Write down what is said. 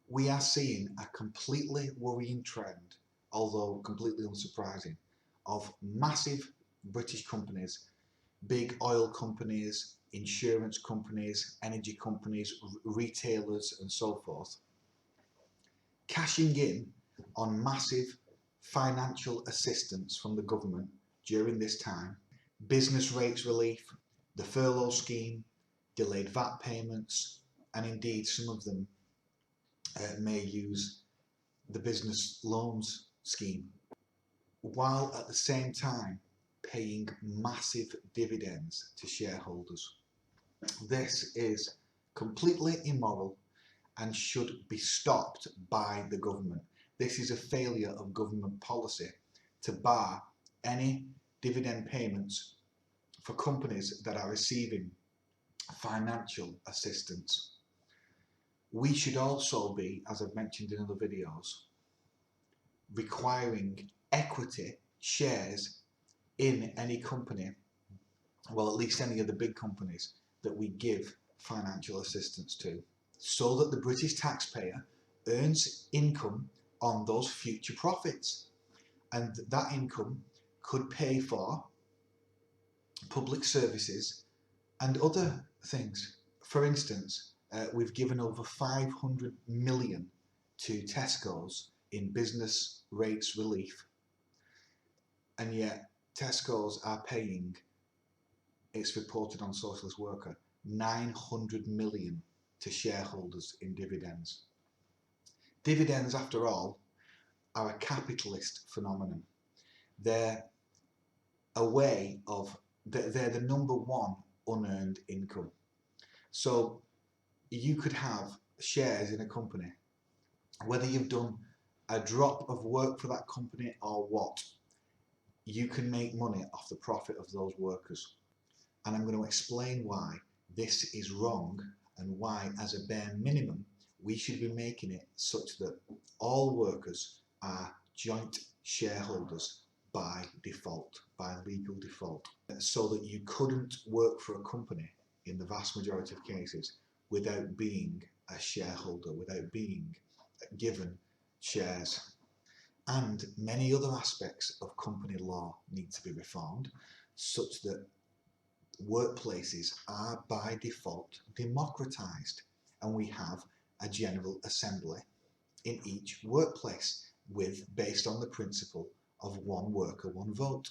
We are seeing a completely worrying trend, although completely unsurprising, of massive British companies, big oil companies, insurance companies, energy companies, retailers and so forth, cashing in on massive financial assistance from the government during this time, business rates relief, the furlough scheme, delayed VAT payments, and indeed some of them may use the business loans scheme, while at the same time paying massive dividends to shareholders. This is completely immoral and should be stopped by the government. This is a failure of government policy to bar any dividend payments for companies that are receiving financial assistance. We should also be, as I've mentioned in other videos, requiring equity shares in any company, well, at least any of the big companies that we give financial assistance to, so that the British taxpayer earns income on those future profits, and that income could pay for public services and other things. For instance, we've given over 500 million to Tesco's in business rates relief, and yet Tesco's are paying, it's reported on Socialist Worker, 900 million to shareholders in dividends. Dividends, after all, are a capitalist phenomenon. They're a way of, they're the number one unearned income. So you could have shares in a company, whether you've done a drop of work for that company or what, you can make money off the profit of those workers. And I'm going to explain why this is wrong and why, as a bare minimum, we should be making it such that all workers are joint shareholders by default, by legal default, so that you couldn't work for a company in the vast majority of cases without being a shareholder, without being given shares. And many other aspects of company law need to be reformed, such that workplaces are by default democratised, and we have a general assembly in each workplace based on the principle of one worker, one vote.